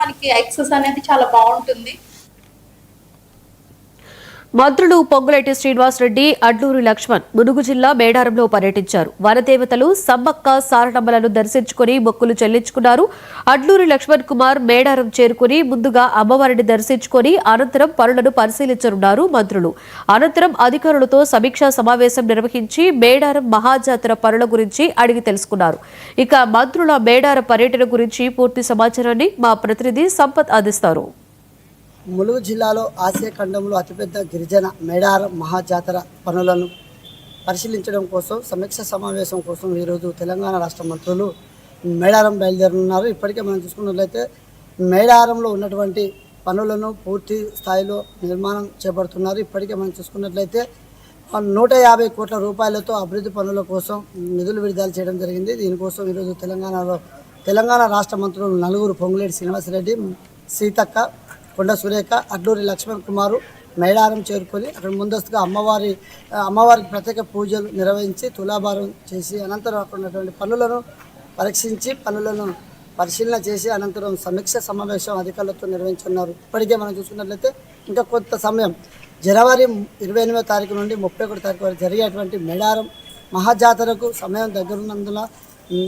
మనకి యాక్సెస్ అనేది చాలా బాగుంటుంది. మంత్రులు పొంగులేటి శ్రీనివాసరెడ్డి, అడ్లూరి లక్ష్మణ్ ములుగు జిల్లా మేడారంలో పర్యటించారు. వనదేవతలు సమ్మక్క సారటమ్మలను దర్శించుకుని మొక్కులు చెల్లించుకున్నారు. అడ్లూరి లక్ష్మణ్ కుమార్ మేడారం చేరుకుని ముందుగా అమ్మవారిని దర్శించుకుని అనంతరం పనులను పరిశీలించనున్నారు మంత్రులు. అనంతరం అధికారులతో సమీక్షా సమావేశం నిర్వహించి మేడారం మహాజాతర పనుల గురించి అడిగి తెలుసుకున్నారు. ఇక మంత్రుల మేడారం పర్యటన గురించి పూర్తి సమాచారాన్ని మా ప్రతినిధి సంపత్ అందిస్తారు. ములుగు జిల్లాలో ఆసియా ఖండంలో అతిపెద్ద గిరిజన మేడారం మహాజాతర పనులను పరిశీలించడం కోసం సమీక్ష సమావేశం కోసం ఈరోజు తెలంగాణ రాష్ట్ర మంత్రులు మేడారం బయలుదేరనున్నారు. ఇప్పటికే మనం చూసుకున్నట్లయితే మేడారంలో ఉన్నటువంటి పనులను పూర్తి స్థాయిలో నిర్మాణం చేపడుతున్నారు. ఇప్పటికే మనం చూసుకున్నట్లయితే 150 కోట్ల రూపాయలతో అభివృద్ధి పనుల కోసం నిధులు విడుదల చేయడం జరిగింది. దీనికోసం ఈరోజు తెలంగాణ రాష్ట్ర మంత్రులు నలుగురు పొంగులేటి శ్రీనివాసరెడ్డి, సీతక్క, కొండ సురేఖ, అడ్లూరి లక్ష్మణ్ కుమారు మేడారం చేరుకొని అక్కడ ముందస్తుగా అమ్మవారికి ప్రత్యేక పూజలు నిర్వహించి తులాభారం చేసి అనంతరం అక్కడ ఉన్నటువంటి పనులను పరీక్షించి పనులను పరిశీలన చేసి అనంతరం సమీక్ష సమావేశం అధికారులతో నిర్వహించున్నారు. ఇప్పటికే మనం చూసుకున్నట్లయితే ఇంకా కొంత సమయం జనవరి 28వ తారీఖు నుండి 31వ తారీఖు వరకు జరిగేటువంటి మేడారం మహాజాతరకు సమయం దగ్గరున్నందున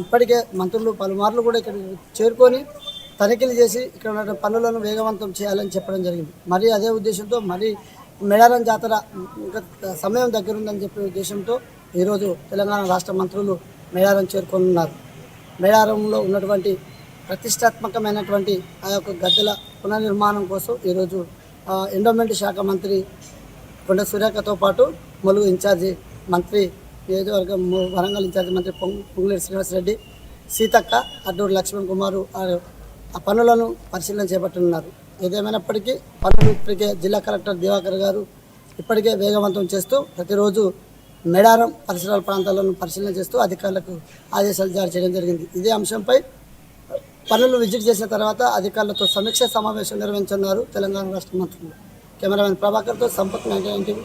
ఇప్పటికే మంత్రులు పలుమార్లు కూడా ఇక్కడ చేరుకొని తనిఖీలు చేసి ఇక్కడ ఉన్న పనులను వేగవంతం చేయాలని చెప్పడం జరిగింది. మరి అదే ఉద్దేశంతో మరి మేడారం జాతర ఇంకా సమయం దగ్గరుందని చెప్పే ఉద్దేశంతో ఈరోజు తెలంగాణ రాష్ట్ర మంత్రులు మేడారం చేరుకోనున్నారు. మేడారంలో ఉన్నటువంటి ప్రతిష్టాత్మకమైనటువంటి ఆ యొక్క గద్దెల పునర్నిర్మాణం కోసం ఈరోజు ఎండోమెంట్ శాఖ మంత్రి కొండ సురేఖతో పాటు ములుగు ఇన్ఛార్జి మంత్రి నియోజకవర్గం వరంగల్ ఇన్ఛార్జి మంత్రి పొంగులేటి శ్రీనివాసరెడ్డి, సీతక్క, అడ్డూరి లక్ష్మణ్ కుమారు ఆ పనులను పరిశీలన చేపట్టనున్నారు. ఏదేమైనప్పటికీ పనులు ఇప్పటికే జిల్లా కలెక్టర్ దివాకర్ గారు ఇప్పటికే వేగవంతం చేస్తూ ప్రతిరోజు మేడారం పరిసరాల ప్రాంతాలను పరిశీలన చేస్తూ అధికారులకు ఆదేశాలు జారీ చేయడం జరిగింది. ఇదే అంశంపై పనులు విజిట్ చేసిన తర్వాత అధికారులతో సమీక్ష సమావేశం నిర్వహించనున్నారు తెలంగాణ రాష్ట్ర మంత్రులు. కెమెరామెన్ ప్రభాకర్తో సంపత్ 99